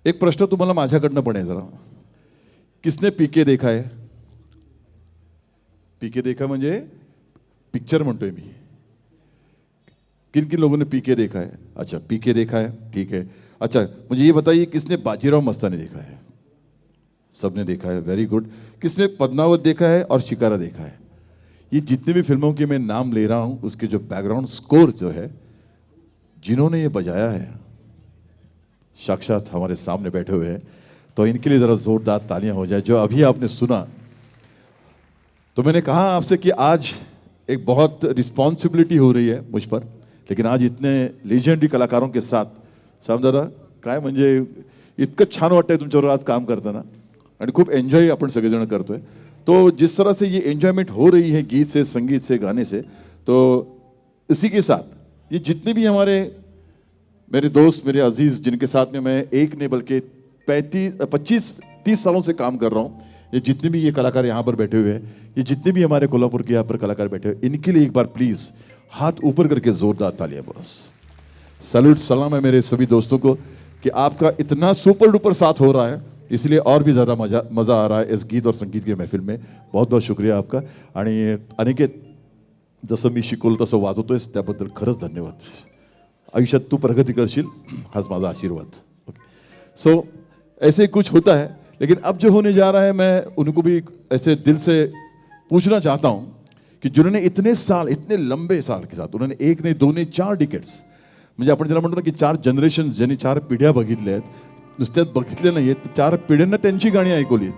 एक प्रश्न तुम्हाला माझ्याकडनं पण आहे जरा. किसने पीके देखा है? पीके देखा म्हणजे पिक्चर म्हणतोय मी. किन किन लोगों ने पीके देखा है? अच्छा, पीके देखा है, ठीक है. अच्छा, मुझे ये बताइए किसने बाजीराव मस्तानी देखा है? सबने देखा है, वेरी गुड. किसने पद्मावत देखा है और शिकारा देखा है? ये जितने भी फिल्मों के मैं नाम ले रहा हूँ उसके जो बैकग्राउंड स्कोर जो है, जिन्होंने ये बजाया है साक्षात हमारे सामने बैठे हुए हैं, तो इनके लिए ज़रा ज़ोरदार तालियां हो जाए. जो अभी आपने सुना, तो मैंने कहा आपसे कि आज एक बहुत रिस्पॉन्सिबिलिटी हो रही है मुझ पर, लेकिन आज इतने लेजेंडरी कलाकारों के साथ श्यामदादा काय म्हणजे इतकं छान वाटतंय तुमच्यावर आज काम करताना आणि खूप एन्जॉय आपण सगळेजण करतोय. तो जिस तरह से ये एन्जॉयमेंट हो रही है गीत से, संगीत से, गाने से, तो इसी के साथ ये जितने भी हमारे मेरे दोस्त, मेरे अजीज़, जिनके साथ में मैं एक नहीं बल्कि 25-30 सालों से काम कर रहा हूँ, ये जितने भी ये कलाकार यहाँ पर बैठे हुए हैं, ये जितने भी हमारे कोल्हापुर के यहाँ पर कलाकार बैठे हुए, इनके लिए एक बार प्लीज़ हाथ ऊपर करके ज़ोरदार तालियां बस. सैल्यूट, सलाम है मेरे सभी दोस्तों को कि आपका इतना सुपर डुपर साथ हो रहा है, इसलिए और भी ज़्यादा मज़ा आ रहा है इस गीत और संगीत की महफिल में. बहुत बहुत शुक्रिया आपका. आणि अनिकेत, जसं मी शिकवलं तसं वाजवतोयस त्याबद्दल खरंच धन्यवाद. आयुष्यात तू प्रगति करशील हाच माझा आशीर्वाद. ओके, सो ऐसे कुछ होता है, लेकिन अब जो होने जा रहा है मैं उनको भी ऐसे दिल से पूछना चाहता हूँ कि जिन्होंने इतने साल, इतने लंबे साल के साथ, उन्होंने एक नहीं, 2 नहीं, 4 डिकेट्स, म्हणजे आपण ज्याला म्हणतो ना की 4 जनरेशन, ज्यांनी 4 पिढ्या बघितल्या आहेत, नुसत्यात बघितले नाही आहेत, 4 पिढ्यांना त्यांची गाणी ऐकवली.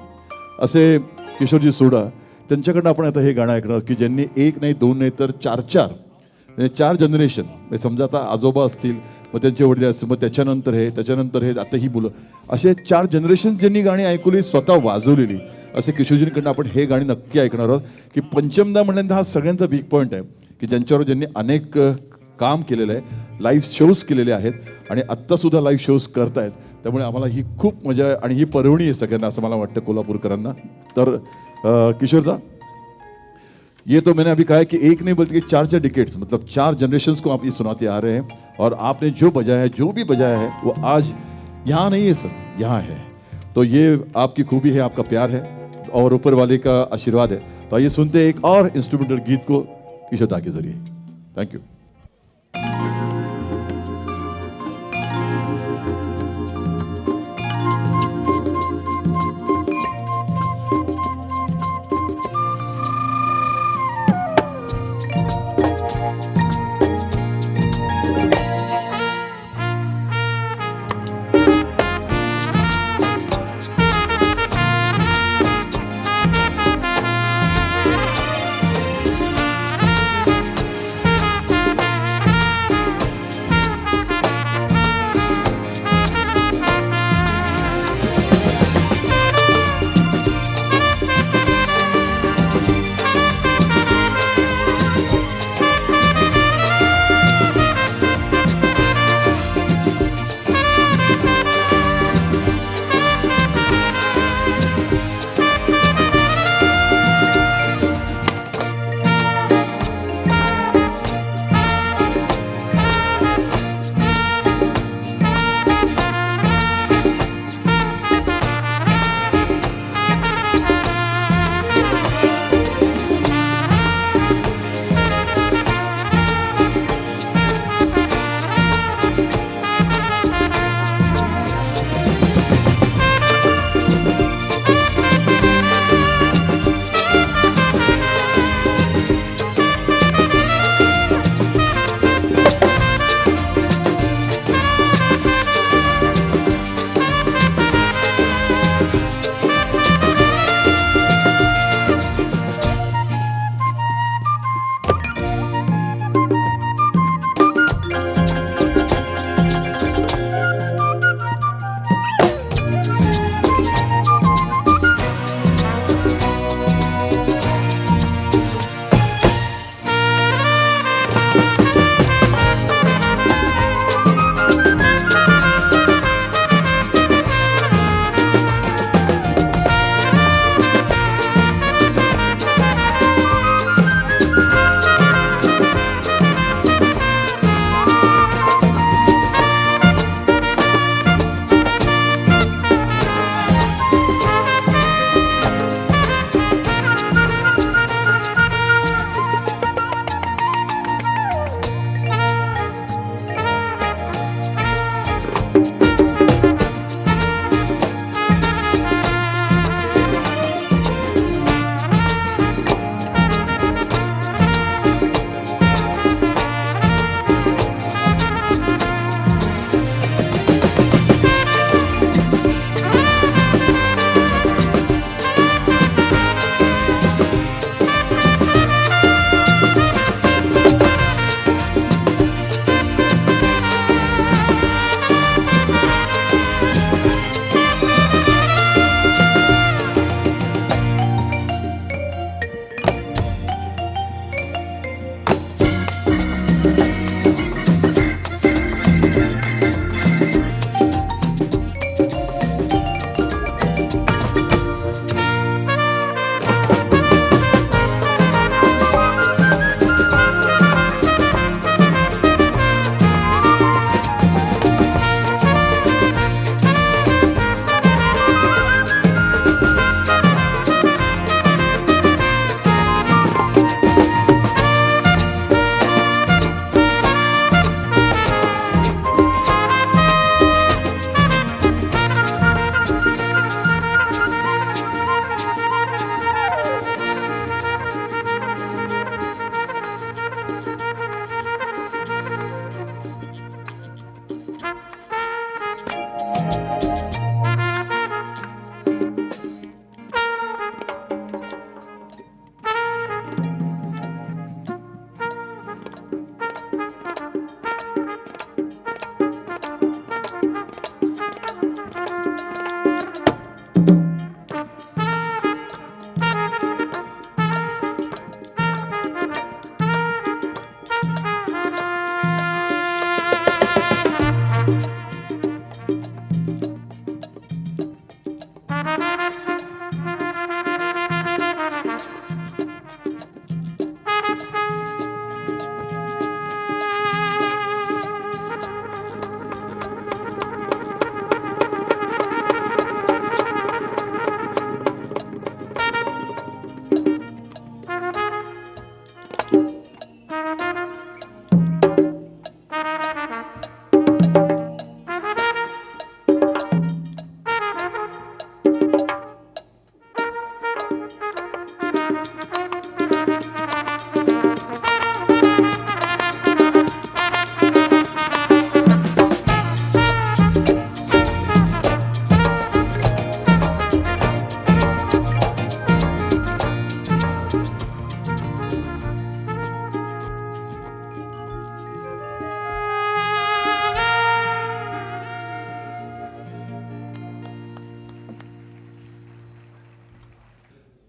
असे किशोरजी सोडा, त्यांच्याकडनं आपण आता हे गाणं ऐकणार की ज्यांनी 1 नाही, 2 नाही, तर 4 जनरेशन, म्हणजे समजा आता आजोबा असतील, मग त्यांचे वडील असतील, मग त्याच्यानंतर हे, आता ही मुलं, असे 4 जनरेशन ज्यांनी गाणी ऐकवली, स्वतः वाजवलेली, असे किशोरजींकडनं आपण हे गाणी नक्की ऐकणार आहोत. की पंचमदा म्हणल्यानंतर हा सगळ्यांचा वीक पॉईंट आहे की ज्यांच्यावर ज्यांनी अनेक काम केलेलं आहे, लाईव्ह शोज केलेले आहेत आणि आत्तासुद्धा लाईव्ह शोज करतायत. त्यामुळे आम्हाला ही खूप मजा आहे आणि ही पर्वणी आहे सगळ्यांना, असं मला वाटतं कोल्हापूरकरांना. तर किशोरदा, ये तो मैंने अभी कहा है कि एक नहीं बल्कि 4 डिकेड्स, मतलब 4 जनरेशन्स को आप ये सुनाते आ रहे हैं, और आपने जो बजाया है, जो भी बजाया है, वो आज यहाँ नहीं है सर, यहाँ है. तो ये आपकी खूबी है, आपका प्यार है और ऊपर वाले का आशीर्वाद है. तो आइए सुनते हैं एक और इंस्ट्रूमेंटल गीत को किशोरदा के जरिए. Thank you.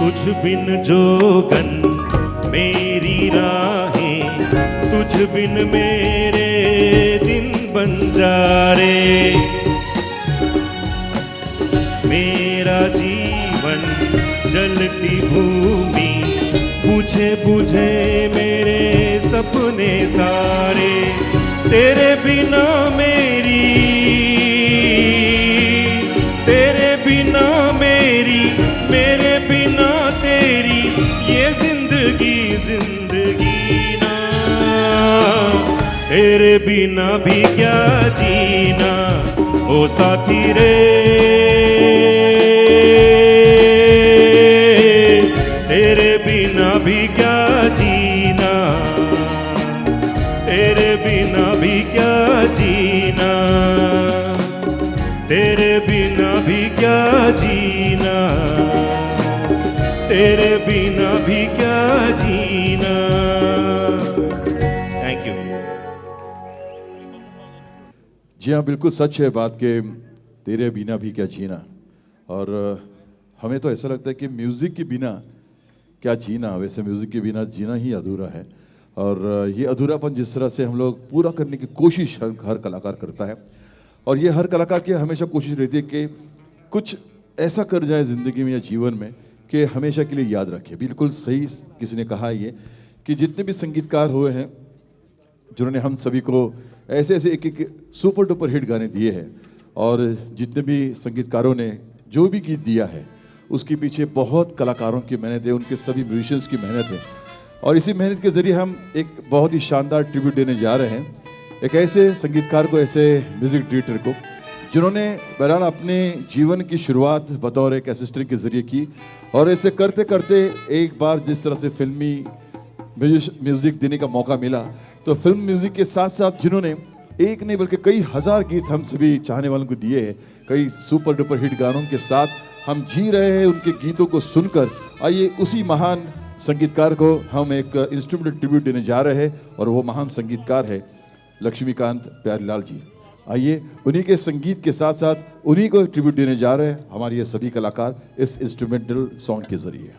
तुझ बिन जोगन मेरी राहें, तुझ बिन मेरे दिन बंजारे। मेरा जीवन जलती भूमि, बुझे बुझे मेरे सपने सारे। तेरे बिना मेरी, तेरे बिना मेरी, मेरे बिना तेरी, ये जिंदगी जिंदगी ना। तेरे बिना भी क्या जीना ओ साथी रे। तेरे बिना भी क्या जीना, तेरे बिना भी क्या जीना, तेरे बिना भी क्या जीना, तेरे बिना भी क्या जीना। Thank you. जी हाँ, बिल्कुल सच है बात कि तेरे बिना भी क्या जीना। और हमें तो ऐसा लगता है कि म्यूज़िक के बिना क्या जीना। वैसे म्यूज़िक के बिना जीना ही अधूरा है। और ये अधूरापन जिस तरह से हम लोग पूरा करने की कोशिश हर कलाकार करता है, और ये हर कलाकार की हमेशा कोशिश रहती है कि कुछ ऐसा कर जाए ज़िंदगी में या जीवन में कि हमेशा के लिए याद रखे। बिल्कुल सही किसी ने कहा ये कि जितने भी संगीतकार हुए हैं जिन्होंने हम सभी को ऐसे ऐसे एक एक सुपर डुपर हिट गाने दिए हैं, और जितने भी संगीतकारों ने जो भी गीत दिया है उसके पीछे बहुत कलाकारों की मेहनत है, उनके सभी म्यूजिशियंस की मेहनत है। और इसी मेहनत के ज़रिए हम एक बहुत ही शानदार ट्रिब्यूट देने जा रहे हैं एक ऐसे संगीतकार को, ऐसे म्यूज़िक डायरेक्टर को जिन्होंने बहरहाल अपने जीवन की शुरुआत बतौर एक असिस्टेंट के ज़रिए की, और ऐसे करते करते एक बार जिस तरह से फिल्मी म्यूज़िक देने का मौका मिला, तो फिल्म म्यूज़िक के साथ साथ जिन्होंने एक नहीं बल्कि कई हज़ार गीत हम सभी चाहने वालों को दिए हैं, कई सुपर डुपर हिट गानों के साथ हम जी रहे हैं उनके गीतों को सुनकर। आइए उसी महान संगीतकार को हम एक इंस्ट्रूमेंटल ट्रिब्यूट देने जा रहे हैं, और वो महान संगीतकार है लक्ष्मीकांत प्यारीलाल जी। आइए उन्हीं के संगीत के साथ साथ उन्हीं को ट्रिब्यूट देने जा रहे हैं हमारे ये सभी कलाकार इस इंस्ट्रूमेंटल सॉन्ग के जरिए।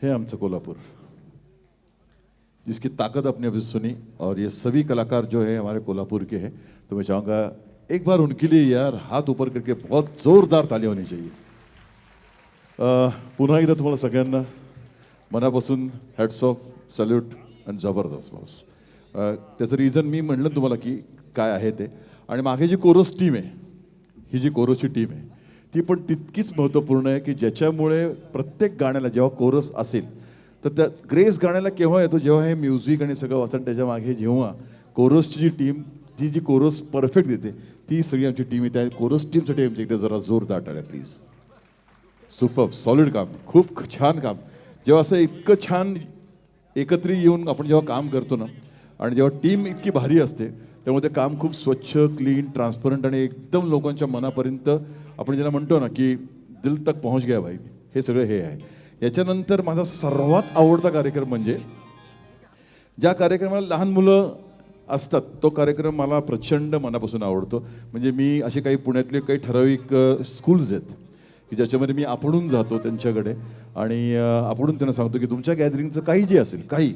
है आमचं कोल्हापुर, जिसकी ताकत आपने अभी सुनी, और ये सभी कलाकार जो है हमारे कोल्हापुर के हैं, तो मैं चाहूँगा एक बार उनके लिए यार हाथ ऊपर करके बहुत जोरदार तालियां होनी चाहिए. पुन्हा एकदा तुम्हाला सगळ्यांना मनापासून हॅट्स ऑफ, सॅल्यूट आणि जबरदस्त बॉस. त्याचं रिझन मी म्हणलं तुम्हाला की काय आहे ते. आणि मागे जी कोरस टीम आहे, ही जी कोरसची टीम आहे ती पण तितकीच महत्त्वपूर्ण आहे की ज्याच्यामुळे प्रत्येक गाण्याला जेव्हा कोरस असेल तर त्या ग्रेस गाण्याला केव्हा येतो, जेव्हा हे म्युझिक आणि सगळं वाचन त्याच्या मागे जेव्हा कोरसची जी टीम, ती जी कोरस परफेक्ट देते, ती सगळी आमची टीम आहे. त्या कोरस टीमसाठी आमच्या इकडे जरा जोरदार टाळ्या प्लीज. सुपर सॉलिड काम, खूप छान काम. जेव्हा असं इतकं छान एकत्र येऊन आपण जेव्हा काम करतो ना, आणि जेव्हा टीम इतकी भारी असते, त्यामुळे ते काम खूप स्वच्छ, क्लीन, ट्रान्सपरंट आणि एकदम लोकांच्या मनापर्यंत आपण ज्याला म्हणतो ना की दिल तक पहुंच गया भाई, हे सगळं हे आहे. याच्यानंतर माझा सर्वात आवडता कार्यक्रम म्हणजे ज्या कार्यक्रमाला लहान मुलं असतात, तो कार्यक्रम मला प्रचंड मनापासून आवडतो. म्हणजे मी असे काही पुण्यातले काही ठराविक स्कूल्स आहेत की ज्याच्यामध्ये मी आपणून जातो त्यांच्याकडे आणि आपणून त्यांना सांगतो की तुमच्या गॅदरिंगचं काही जे असेल, काही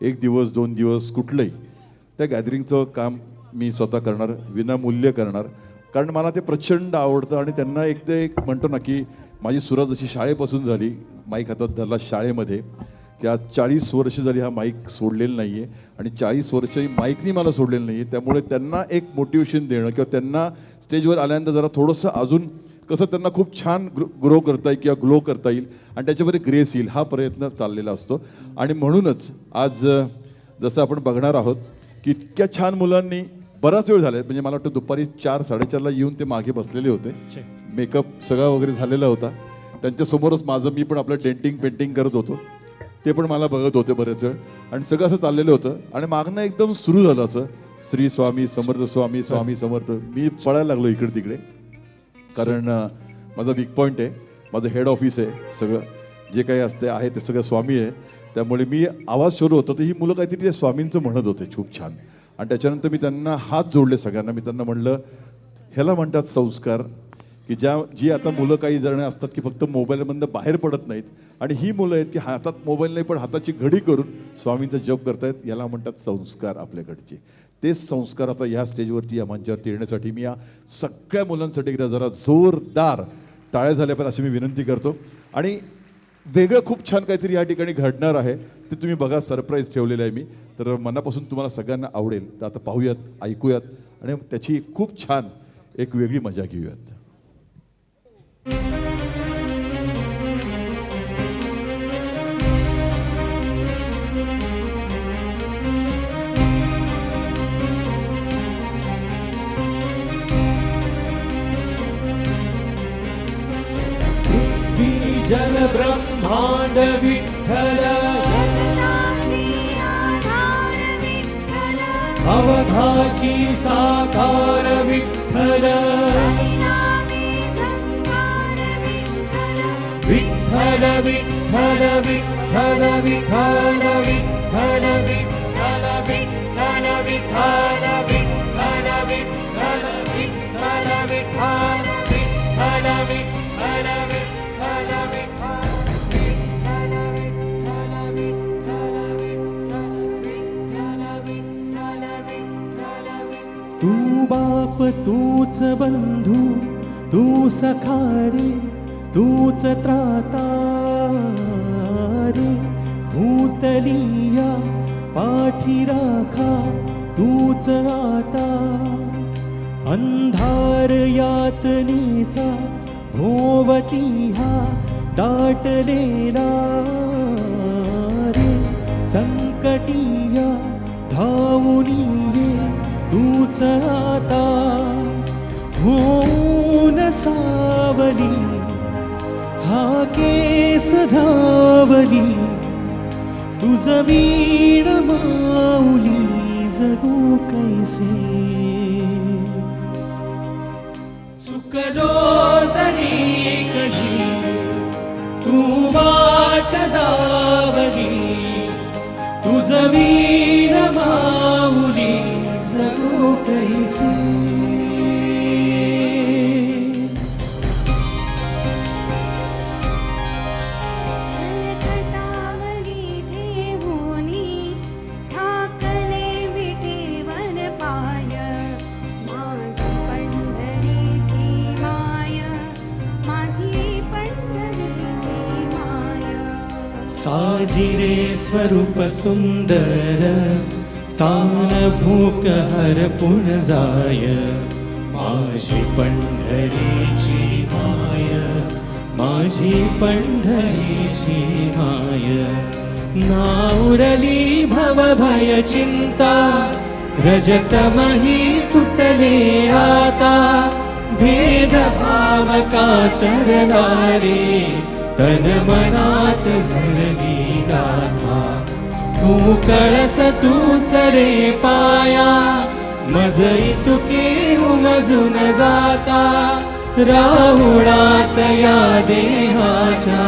1 दिवस 2 दिवस कुठलंही, त्या गॅदरिंगचं काम मी स्वतः करणार, विनामूल्य करणार, कारण मला ते प्रचंड आवडतं. आणि त्यांना एक म्हणतो ना की माझी सुरुवात जशी शाळेपासून झाली, माईक हातात धरला शाळेमध्ये, त्या 40 वर्ष झाली हा माईक सोडलेलं नाही आहे आणि 40 वर्षही माईकनी मला सोडलेलं नाही आहे. त्यामुळे त्यांना एक मोटिवेशन देणं किंवा त्यांना स्टेजवर आल्यानंतर जरा थोडंसं अजून कसं त्यांना खूप छान ग्रो करता येईल किंवा ग्लो करता येईल आणि त्याच्यामध्ये ग्रेस येईल, हा प्रयत्न चाललेला असतो. आणि म्हणूनच आज जसं आपण बघणार आहोत की इतक्या छान मुलांनी बराच वेळ झाला, म्हणजे मला वाटतं दुपारी 4-4:30ला येऊन ते मागे बसलेले होते. मेकअप सगळा वगैरे झालेला होता. त्यांच्यासमोरच माझं, मी पण आपलं डेंटिंग पेंटिंग करत होतो, ते पण मला बघत होते बरेच वेळ. आणि सगळं असं चाललेलं होतं आणि मागणं एकदम सुरू झालं असं, श्री स्वामी समर्थ, स्वामी स्वामी समर्थ. मी पळायला लागलो इकडे तिकडे, कारण माझा वीक पॉईंट आहे, माझं हेड ऑफिस आहे, सगळं जे काही असते आहे ते सगळं स्वामी आहे. त्यामुळे मी आवाज शोधत होतो, तर ही मुलं काहीतरी त्या स्वामींचं म्हणत होते खूप छान. आणि त्याच्यानंतर मी त्यांना हात जोडले सगळ्यांना. मी त्यांना म्हणलं ह्याला म्हणतात संस्कार, की जी आता मुलं काही जण असतात की फक्त मोबाईलमधनं बाहेर पडत नाहीत, आणि ही मुलं आहेत की हातात मोबाईल नाही पण हाताची घडी करून स्वामींचा जप करतायत, याला म्हणतात संस्कार आपल्याकडचे. तेच संस्कार आता ह्या स्टेजवरती, या मंचावरती येण्यासाठी मी या सगळ्या मुलांसाठी एकदा जरा जोरदार टाळ्या झाल्या पाहिजे अशी मी विनंती करतो. आणि वेगळं खूप छान काहीतरी या ठिकाणी घडणार आहे, ते तुम्ही बघा, सरप्राईज ठेवलेलं आहे मी. तर मनापासून तुम्हाला सगळ्यांना आवडेल. तर आता पाहूयात, ऐकूयात आणि त्याची खूप छान एक वेगळी मजा घेऊयात. जल ब्रह्मांड विठ्ठल, अवघाची साकार विठ्ठल, विठ्ठल विठ्ठल विठ्ठल विठ्ठल विठ्ठल विठ्ठल विठ्ठल विठ्ठल विठ्ठल विठ्ठल विठ्ठल विठ्ठल विठ्ठल विठ्ठल तू बाप तूच बंधू, तू सखा रे, तूच त्राता रे, भूतलिया पाठी राखा तूच आता. अंधार यातनेचा भोवती हा दाटलेला रे, संकटिया धावून ये तूच आता. होऊन सावली हा केस धावली, तुझ वीण माऊली जगू कैसे. चुकलो जरी कशी तू वाट दावली, तुझ वीण माऊली जगू कैसे. झलकता स्वरूप सुंदर तान भूक हरपुन जाय माझी पंढरीची माय माझी पंढरीची माय नाउरली भवभय चिंता रजतमही सुटले आता भेदभाव कातरणारे तन मनात झरली गाथा तू कळस तूच रे पाया मज इतुके उमजून जाता राहुळात या देहाच्या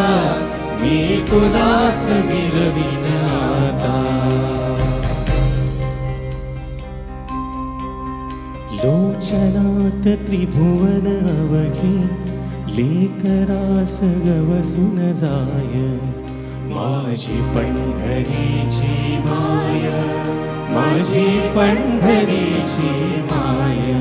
मी तुलाच मिरवीन आता लोचनात त्रिभुवन अवघे लेकरास गवसून जाय माझी पंढरीची माय माझी पंढरीची माय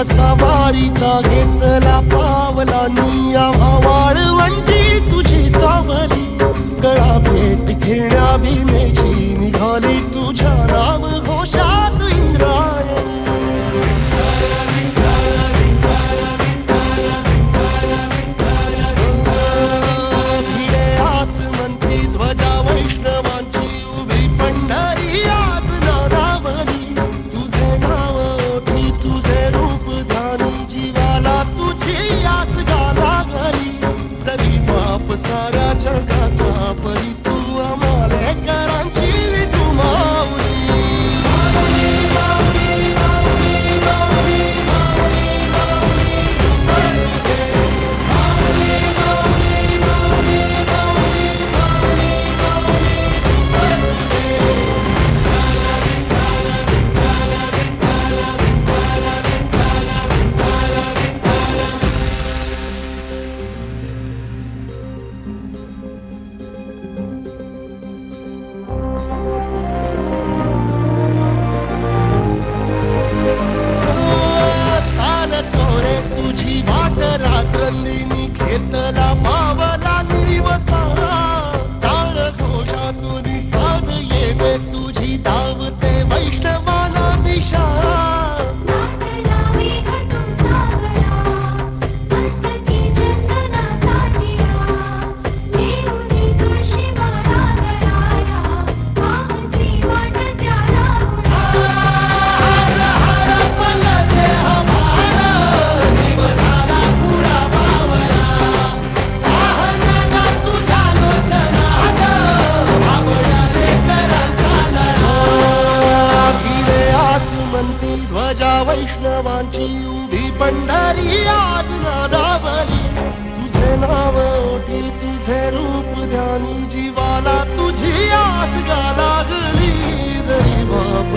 सवारीचा घेतला पावला निया वाळवंटी तुझी सावली गळा भेट घेण्या भीमेची निघाली तुझ्या राम घोषात इंद्रायणी भिले आसमंती ध्वजा वैष्णवांची उभी पंढरी आज नारावली तुझे नाव ओठी तुझे रूप ध्यानी जीवाला तुझी आस गाला घरी जरी बाप साऱ्या जगाचा परी तू आम्हाला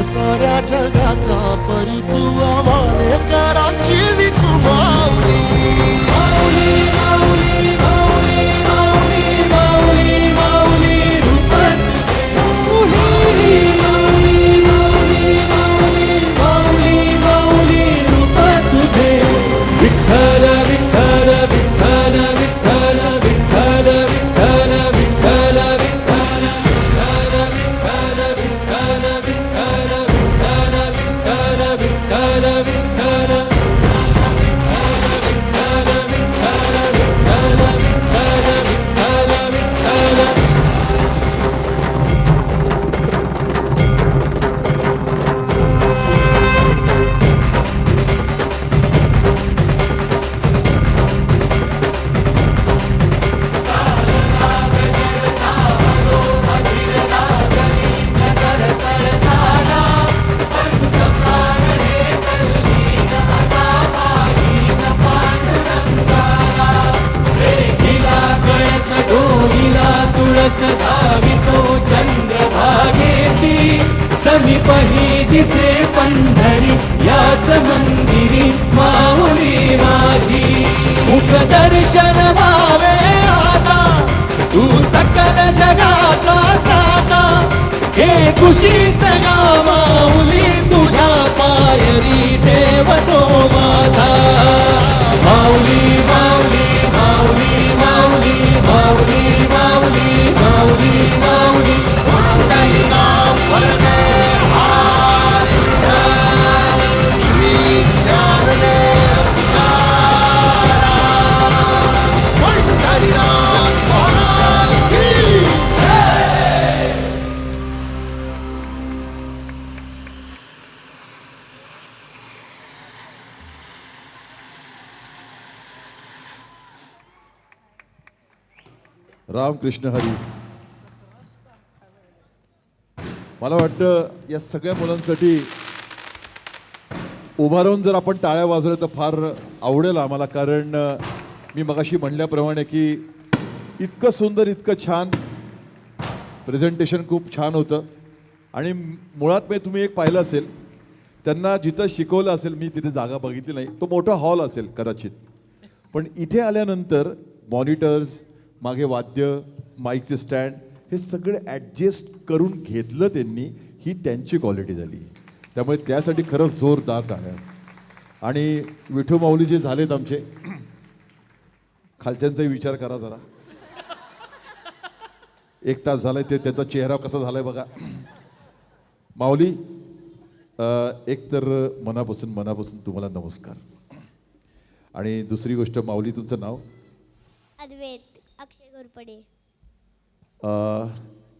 साऱ्या जगाचा परी तू आम्हाले कराची विकू माऊली माऊली माऊली माऊली माऊली माऊली माऊली रूप तुझे माऊली माऊली माऊली माऊली माऊली रूप तुझे विठ्ठल विठ्ठल विठ्ठल विठ्ठल विठ्ठल विठ्ठल विठ्ठल विठ्ठल विठ्ठल विठ्ठल विठ्ठल विठ्ठल विठ्ठल विठ्ठल विठ्ठल डोईला तुळस धावितो चंद्रभागेची समीपही दिसे पंढरी याच मंदिरी माऊली माझी मुख दर्शन व्हावे आता तू सकल जगाचा त्राता हे कुशीत गा माऊली तुझ्या पायरी ठेवतो माझा माऊली माऊली माऊली माऊली माऊली माऊली माऊली माऊली माऊली नाम वरदे हरी विठ्ठल श्री ज्ञानदेव तुकाराम पंढरीनाथ महाराज की रामकृष्ण हरी. मला वाटतं या सगळ्या मुलांसाठी उभा राहून जर आपण टाळ्या वाजवल्या तर फार आवडेल आम्हाला, कारण मी मगाशी म्हणल्याप्रमाणे की इतकं सुंदर इतकं छान प्रेझेंटेशन खूप छान होतं. आणि मुळात मी तुम्ही एक पाहिलं असेल, त्यांना जिथं शिकवलं असेल, मी तिथे जागा बघितली नाही, तो मोठा हॉल असेल कदाचित, पण इथे आल्यानंतर मॉनिटर्स, मागे वाद्य, माईकचे स्टँड, हे सगळे ॲडजस्ट करून घेतलं त्यांनी. ही त्यांची क्वालिटी झाली. त्यामुळे त्यासाठी खरंच जोरदार टाळ्या. आणि विठू माऊली जे झालेत आमचे, खालच्यांचाही विचार करा जरा. 1 तास झालाय ते, त्याचा चेहरा कसा झालाय बघा. माऊली, एक तर मनापासून तुम्हाला नमस्कार. आणि दुसरी गोष्ट, माऊली तुमचं नाव? अद्वैत अक्षय घोरपडे.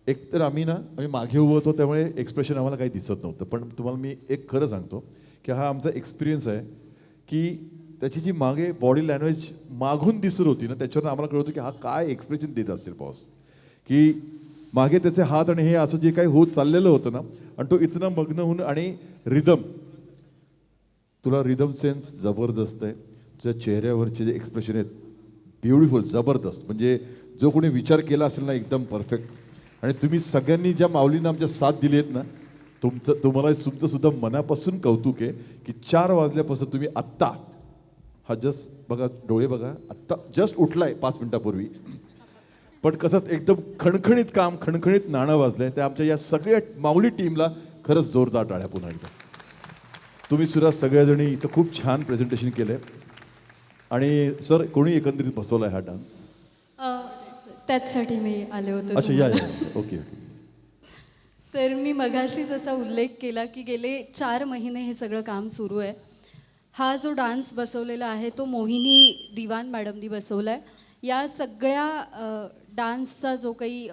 एक तर आम्ही मागे उभं होतो, त्यामुळे एक्सप्रेशन आम्हाला काही दिसत नव्हतं, पण तुम्हाला मी एक खरं सांगतो की हा आमचा एक्सपिरियन्स आहे की त्याची जी मागे बॉडी लँग्वेज मागून दिसत होती ना, त्याच्यावर आम्हाला कळत होतं की हा काय एक्सप्रेशन देत असेल बॉस, की मागे त्याचे हात आणि हे असं जे काही होत चाललेलं होतं ना, आणि तो इतना मग्न होऊन. आणि रिदम, तुला रिदम सेन्स जबरदस्त आहे. तुझ्या चेहऱ्यावरचे जे एक्सप्रेशन आहेत ब्युटिफुल, जबरदस्त. म्हणजे जो कोणी विचार केला असेल ना, एकदम परफेक्ट. आणि तुम्ही सगळ्यांनी ज्या माऊलींना आमच्या साथ दिली आहेत ना, तुम्हाला सुद्धा मनापासून कौतुक आहे की 4 वाजल्यापासून तुम्ही आत्ता, हा जस्ट बघा, डोळे बघा, आत्ता जस्ट उठलाय 5 मिनिटापूर्वी, पण कसं एकदम खणखणीत काम, खणखणीत नाणं वाजलंय. त्या आमच्या या सगळ्या माऊली टीमला खरंच जोरदार टाळ्या पुन्हा एकदा. तुम्ही सुद्धा सगळ्याजणी इथं खूप छान प्रेझेंटेशन केलं आहे. आणि सर, कोणी एकंदरीत बसवला हा डान्स? त्याचसाठी मी आले होते. अच्छा, या ओके. तर मी मगाशीच असा उल्लेख केला की गेले 4 महिने हे सगळं काम सुरू आहे. हा जो डान्स बसवलेला आहे तो मोहिनी दिवान मॅडमनी बसवला आहे. या सगळ्या डान्सचा जो काही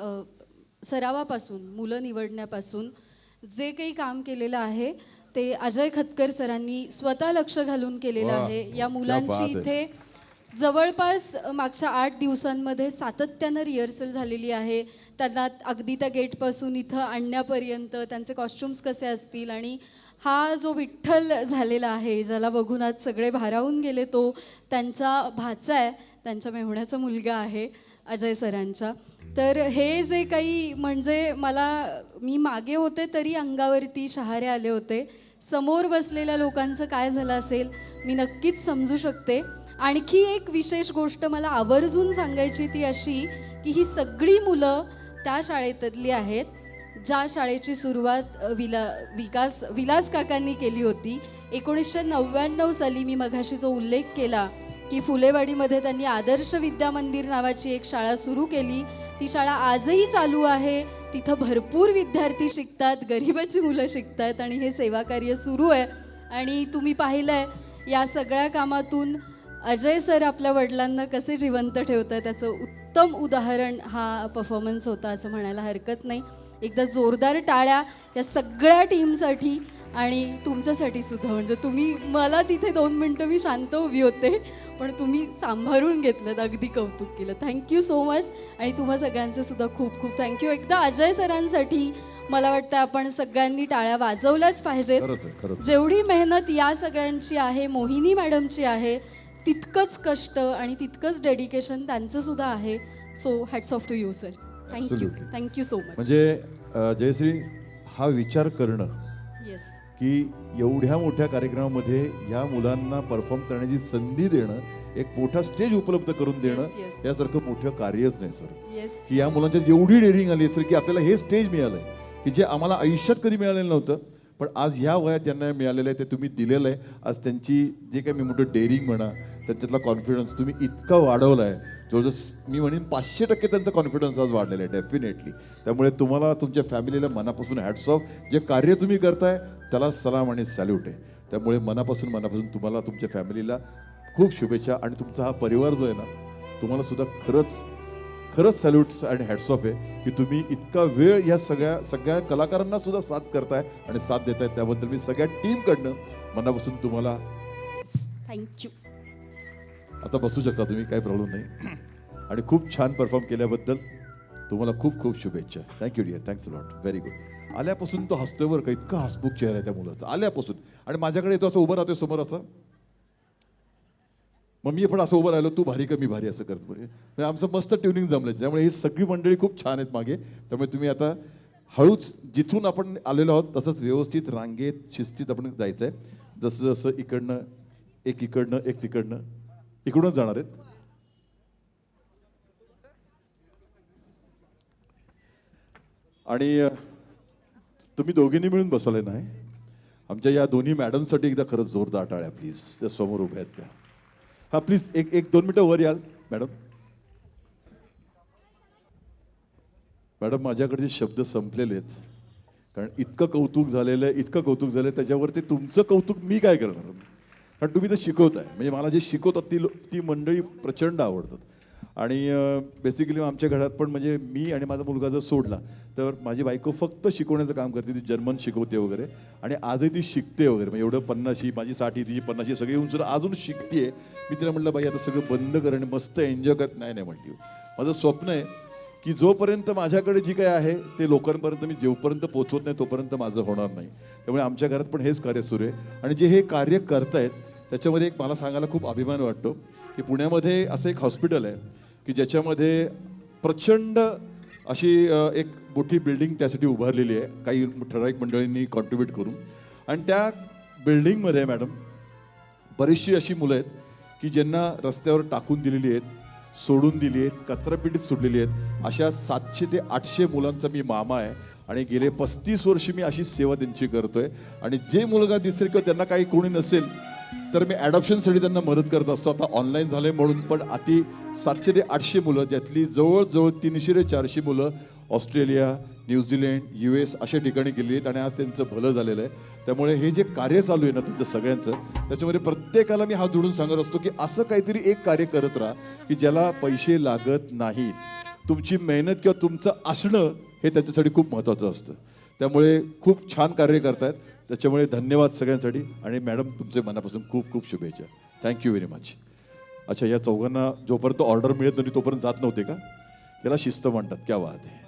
सरावापासून, मुलं निवडण्यापासून जे काही काम केलेलं आहे ते अजय खतकर सरांनी स्वतः लक्ष घालून केलेलं आहे. या मुलांची इथे जवळपास मागच्या 8 दिवसांमध्ये सातत्यानं रिहर्सल झालेली आहे. त्यांना अगदी त्या गेटपासून इथं आणण्यापर्यंत त्यांचे कॉस्ट्युम्स कसे असतील. आणि हा जो विठ्ठल झालेला आहे, ज्याला बघून आज सगळे भारावून गेले, तो त्यांचा भाचा आहे, त्यांच्या मेहुण्याचा मुलगा आहे. अजय सरांच्या. तर हे जे काही म्हणजे मी मागे होते तरी अंगावरती शहारे आले होते. समोर बसलेल्या लोकांचं काय झालं असेल मी नक्कीच समजू शकते. आणखी एक विशेष गोष्ट मला आवर्जून सांगायची ती अशी की ही सगळी मुलं त्या शाळेतली आहेत ज्या शाळेची सुरुवात विलास काकांनी केली होती. 1999 साली मी मघाशी जो उल्लेख केला की फुलेवाडीमध्ये त्यांनी आदर्श विद्या मंदिर नावाची एक शाळा सुरू केली. ती शाळा आजही चालू आहे. तिथं भरपूर विद्यार्थी शिकतात, गरिबाची मुलं शिकतात आणि हे सेवाकार्य सुरू आहे. आणि तुम्ही पाहिलं आहे या सगळ्या कामातून अजय सर आपल्या वडिलांना कसे जिवंत ठेवतात त्याचं उत्तम उदाहरण हा परफॉर्मन्स होता असं म्हणायला हरकत नाही. एकदा जोरदार टाळ्या या सगळ्या टीमसाठी आणि तुमच्यासाठी सुद्धा. म्हणजे तुम्ही मला तिथे 2 मिनटं मी शांत उभी होते पण तुम्ही सांभाळून घेतलं, अगदी कौतुक केलं. Thank you so much. आणि तुम्हा सगळ्यांचं सुद्धा खूप खूप थँक्यू. एकदा अजय सरांसाठी मला वाटतं आपण सगळ्यांनी टाळ्या वाजवल्याच पाहिजेत. जेवढी मेहनत या सगळ्यांची आहे, मोहिनी मॅडमची आहे, तितकंच कष्ट आणि तितकंच डेडिकेशन त्यांचं सुद्धा आहे. So hats off to you sir. Thank you so much. म्हणजे जयश्री, हा विचार करणं येस की एवढ्या मोठ्या कार्यक्रमामध्ये या मुलांना परफॉर्म करण्याची संधी देणं, एक मोठा स्टेज उपलब्ध करून देणं yes. यासारखं मोठं कार्यच नाही सर. येस की या मुलांच्या एवढी डेअरिंग आली सर की आपल्याला हे स्टेज मिळालंय की जे आम्हाला आयुष्यात कधी मिळालेलं नव्हतं, पण आज ह्या वयात त्यांना मिळालेलं आहे ते तुम्ही दिलेलं आहे. आज त्यांची जे काही मी मोठं डेअरिंग म्हणा, त्यांच्यातला कॉन्फिडन्स तुम्ही इतका वाढवला आहे. जवळजवळ मी म्हणेन 500% त्यांचा कॉन्फिडन्स आज वाढलेला आहे डेफिनेटली. त्यामुळे तुम्हाला तुमच्या फॅमिलीला मनापासून हॅट्स ऑफ. जे कार्य तुम्ही करताय त्याला सलाम आणि सॅल्यूट आहे. त्यामुळे मनापासून तुम्हाला तुमच्या फॅमिलीला खूप शुभेच्छा. आणि तुमचा हा परिवार जो आहे ना, तुम्हाला सुद्धा खरंच सॅल्यूट आणि हॅट्स ऑफ आहे की तुम्ही इतका वेळ या सगळ्या कलाकारांना सुद्धा साथ करताय आणि साथ देताय. त्याबद्दल मी सगळ्या टीमकडनं मनापासून तुम्हाला थँक्यू. आता बसू शकता तुम्ही, काही प्रॉब्लेम नाही. आणि खूप छान परफॉर्म केल्याबद्दल तुम्हाला खूप खूप शुभेच्छा. Thank you dear, thanks lot, very good. आल्यापासून तो हसतोय बरं का, इतका हसमुख चेहरा आहे त्या मुलाचा आल्यापासून. आणि माझ्याकडे येतो असं उभं राहतोय समोर असं, मग मी पण असं उभं राहिलो, तू भारी का मी भारी असं करतो. म्हणजे आमचं मस्त ट्युनिंग जमलं. त्यामुळे ही सगळी मंडळी खूप छान आहेत मागे. त्यामुळे तुम्ही आता हळूच जिथून आपण आलेलो आहोत तसंच व्यवस्थित रांगेत शिस्तीत आपण जायचं आहे. जसं जसं इकडनं एक तिकडनं इकडूनच जाणार आहेत. आणि तुम्ही दोघींनी मिळून बसवले नाही. आमच्या या दोन्ही मॅडमसाठी एकदा खरंच जोरदार टाळ्या प्लीज. त्या समोर उभ्या आहेत त्या. हां प्लीज एक 2 मिनटं वर याल मॅडम. मॅडम, माझ्याकडचे शब्द संपलेले आहेत कारण इतकं कौतुक झालेलं आहे त्याच्यावरती तुमचं कौतुक मी काय करणार. कारण तुम्ही तर शिकवताय. म्हणजे मला जे शिकवतात ती मंडळी प्रचंड आवडतात. आणि बेसिकली आमच्या घरात पण म्हणजे मी आणि माझा मुलगा जर सोडला तर माझी बायको फक्त शिकवण्याचं काम करते. ती जर्मन शिकवते वगैरे आणि आजही ती शिकते वगैरे. म्हणजे एवढं 50 माझी 60 तिची 50 सगळी येऊन सुद्धा अजून शिकते. मी तिला म्हटलं बाई आता सगळं बंद कर आणि मस्त एन्जॉय कर. नाही म्हटली. माझं स्वप्न आहे की जोपर्यंत माझ्याकडे जी काय आहे ते लोकांपर्यंत मी जेवपर्यंत पोचवत नाही तोपर्यंत माझं होणार नाही. त्यामुळे आमच्या घरात पण हेच कार्य सुरू आहे. आणि जे हे कार्य करतायत त्याच्यामध्ये एक मला सांगायला खूप अभिमान वाटतो की पुण्यामध्ये असं एक हॉस्पिटल आहे की ज्याच्यामध्ये प्रचंड अशी एक मोठी बिल्डिंग त्यासाठी उभारलेली आहे काही ठराविक मंडळींनी कॉन्ट्रीब्यूट करून. आणि त्या बिल्डिंगमध्ये मॅडम बरीचशी अशी मुलं आहेत की ज्यांना रस्त्यावर टाकून दिलेली आहेत, सोडून दिली आहेत, कचरापेटीत सोडलेली आहेत. अशा 700 ते 800 मुलांचा मी मामा आहे आणि गेले 35 वर्ष मी अशी सेवा त्यांची करतोय. आणि जे मुलगा दिसेल किंवा त्यांना काही कोणी नसेल तर मी ॲडॉप्शनसाठी त्यांना मदत करत असतो. आता ऑनलाईन झाले म्हणून. पण 700 ते 800 मुलं, ज्यातली जवळजवळ 300 ते 400 मुलं ऑस्ट्रेलिया, न्यूझीलंड, US अशा ठिकाणी गेली आहेत आणि आज त्यांचं भलं झालेलं आहे. त्यामुळे हे जे कार्य चालू आहे ना तुमचं सगळ्यांचं, त्याच्यामध्ये प्रत्येकाला मी हात जोडून सांगत असतो की असं काहीतरी एक कार्य करत राहा की ज्याला पैसे लागत नाहीत. तुमची मेहनत किंवा तुमचं असणं हे त्याच्यासाठी खूप महत्त्वाचं असतं. त्यामुळे खूप छान कार्य करतायत. त्याच्यामुळे धन्यवाद सगळ्यांसाठी. आणि मॅडम तुमचे मनापासून खूप खूप शुभेच्छा. Thank you very much. अच्छा, या चौघांना जोपर्यंत ऑर्डर मिळत नव्हती तोपर्यंत जात नव्हते का? याला शिस्त म्हणतात. क्या बात आहे.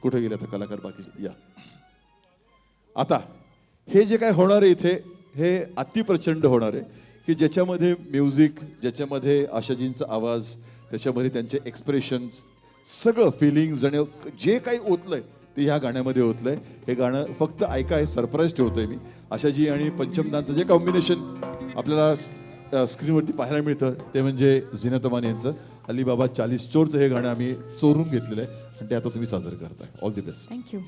कुठे गेले आता कलाकार बाकीचे? या आता हे जे काय होणार आहे इथे हे अतिप्रचंड होणार आहे की ज्याच्यामध्ये म्युझिक, ज्याच्यामध्ये आशाजींचा आवाज, त्याच्यामध्ये त्यांचे एक्सप्रेशन्स, सगळं फिलिंग्ज आणि जे काही ओतलंय ते ह्या गाण्यामध्ये ओतलंय. हे गाणं फक्त ऐका, हे सरप्राईज ठेवतोय मी. आशाजी आणि पंचमदांचं जे कॉम्बिनेशन आपल्याला स्क्रीनवरती पाहायला मिळतं ते म्हणजे झीनत अमान यांचं अलीबाबा 40 चोरचं हे गाणं आम्ही चोरून घेतलेलं आहे आणि ते आता तुम्ही सादर करताय. All the best. थँक्यू.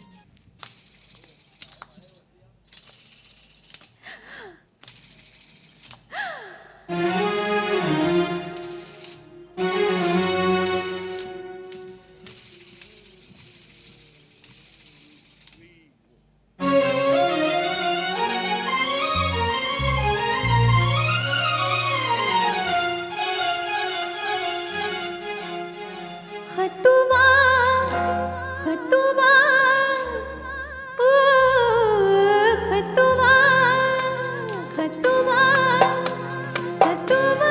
हतुवा हतुवा ओ हतुवा हतुवा हतुवा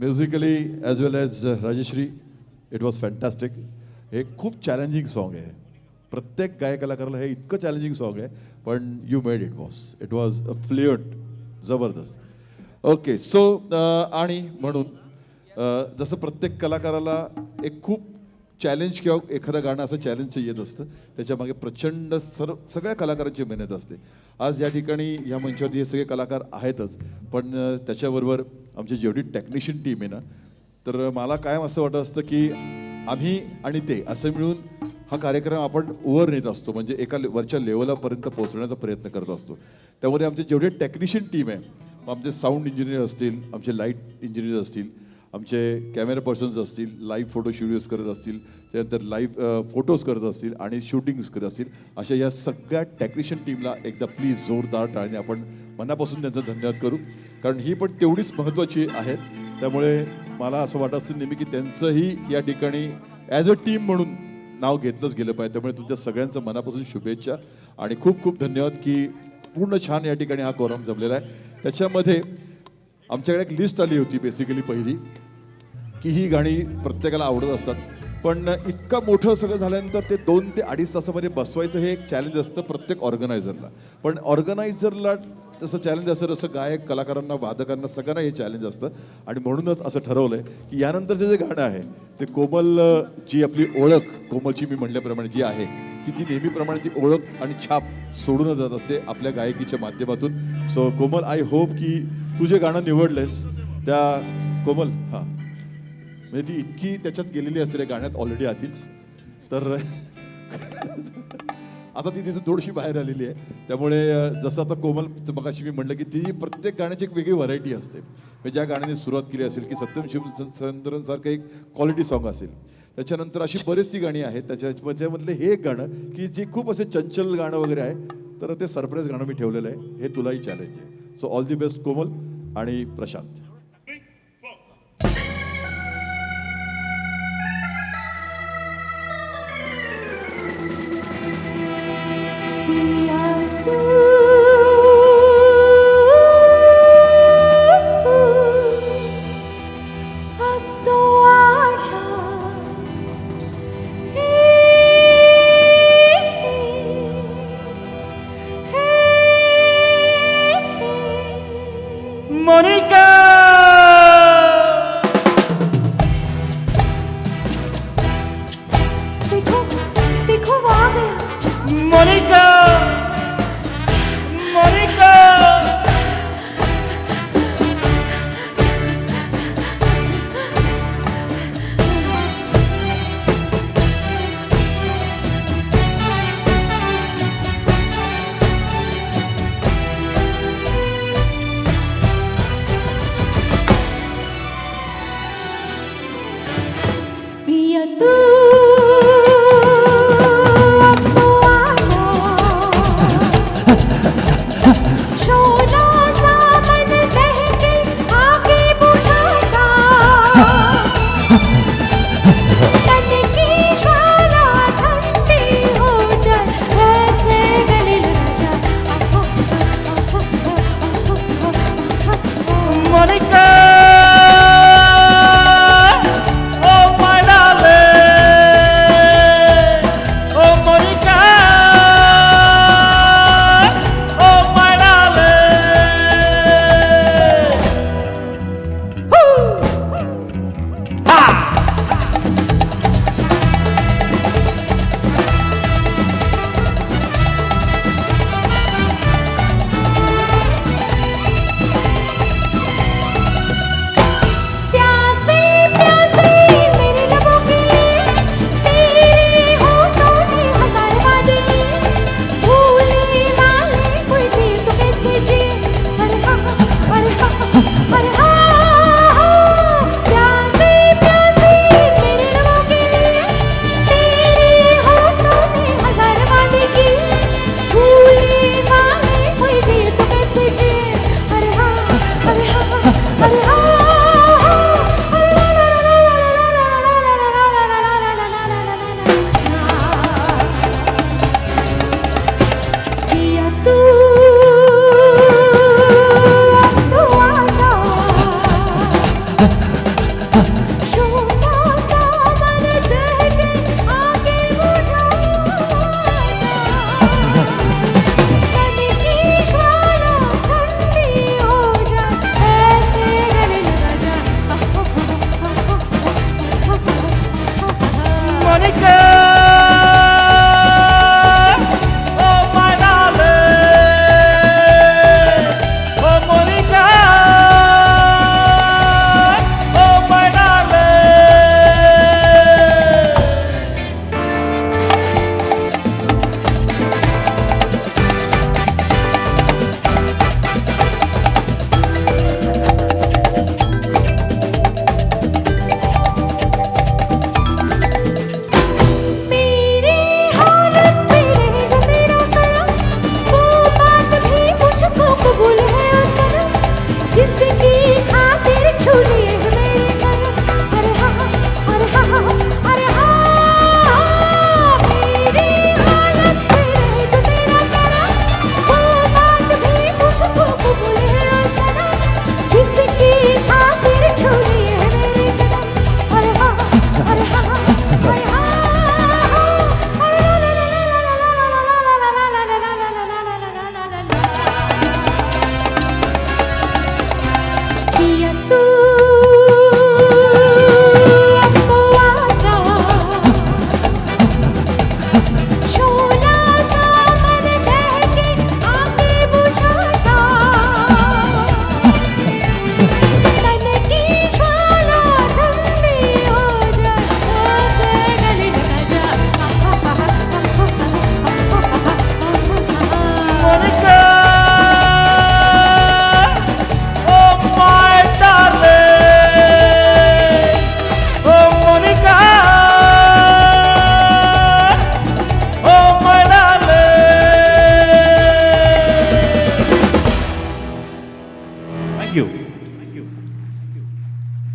musically as well as Rajshree it was fantastic. हे खूप चॅलेंजिंग सॉन्ग आहे. प्रत्येक गायक कलाकाराला हे इतकं चॅलेंजिंग सॉन्ग आहे, पण you made it was a fluent, जबरदस्त. ओके सो आणि म्हणून जसं प्रत्येक कलाकाराला एक खूप चॅलेंज किंवा एखादं गाणं असं चॅलेंज येत असतं, त्याच्यामागे प्रचंड सगळ्या कलाकारांची मेहनत असते. आज या ठिकाणी या मंचावरती हे सगळे कलाकार आहेतच, पण त्याच्याबरोबर आमची जेवढी टेक्निशियन टीम आहे ना, तर मला कायम असं वाटत असतं की आम्ही आणि ते असं मिळून हा कार्यक्रम आपण वर नेत असतो, म्हणजे एका वरच्या लेवलापर्यंत पोहोचण्याचा प्रयत्न करत असतो. त्यामध्ये आमचे जेवढे टेक्निशियन टीम आहे, आमचे साऊंड इंजिनियर असतील, आमचे लाईट इंजिनियर असतील, आमचे कॅमेरा पर्सन्स असतील, लाईव्ह फोटो स्टुडिओज करत असतील, त्यानंतर लाईव्ह फोटोज करत असतील आणि शूटिंग्स करत असतील, अशा या सगळ्या टेक्निशियन टीमला एकदा प्लीज जोरदार टाळ्याने आपण मनापासून त्यांचा धन्यवाद करू, कारण ही पण तेवढीच महत्त्वाची आहेत. त्यामुळे मला असं वाटत असतं नेहमी की त्यांचंही या ठिकाणी ॲज अ टीम म्हणून नाव घेतलंच गेलं पाहिजे. त्यामुळे तुमच्या सगळ्यांचं मनापासून शुभेच्छा आणि खूप खूप धन्यवाद की पूर्ण छान या ठिकाणी हा कोरम जमलेला आहे. त्याच्यामध्ये आमच्याकडे एक लिस्ट आली होती बेसिकली पहिली, की ही गाणी प्रत्येकाला आवडत असतात, पण इतकं मोठं सगळं झाल्यानंतर ते 2 ते 2.5 तासामध्ये बसवायचं हे एक चॅलेंज असतं प्रत्येक ऑर्गनायझरला. पण ऑर्गनायझरला तसं चॅलेंज असतं, जसं गायक कलाकारांना वादकांना सगळ्यांना हे चॅलेंज असतं. आणि म्हणूनच असं ठरवलं आहे की यानंतरचं जे गाणं आहे ते कोमल जी आपली ओळख, कोमलची मी म्हणल्याप्रमाणे जी आहे ती नेहमीप्रमाणे ती ओळख आणि छाप सोडून जात असते आपल्या गायकीच्या माध्यमातून. सो कोमल, आय होप की तू जे गाणं निवडलेस त्या कोमल हां म्हणजे ती इतकी त्याच्यात गेलेली असते गाण्यात ऑलरेडी आधीच, तर आता ती तिथून थोडीशी बाहेर आलेली आहे. त्यामुळे जसं आता कोमल मगाशी मी म्हटलं की ती प्रत्येक गाण्याची एक वेगळी व्हरायटी असते. म्हणजे ज्या गाण्याने सुरुवात केली असेल की सत्यम शिवचंद्रनसारखं एक क्वालिटी सॉन्ग असेल, त्याच्यानंतर अशी बरीच ती गाणी आहेत, त्याच्यामधले हे एक गाणं की जे खूप असे चंचल गाणं वगैरे आहे, तर ते सरप्राईज गाणं मी ठेवलेलं आहे. हे तुलाही चॅलेंज आहे. सो ऑल दी बेस्ट कोमल आणि प्रशांत. मोनिका देखो देखो वो आ गया. मोनिका मोनिका पिया तू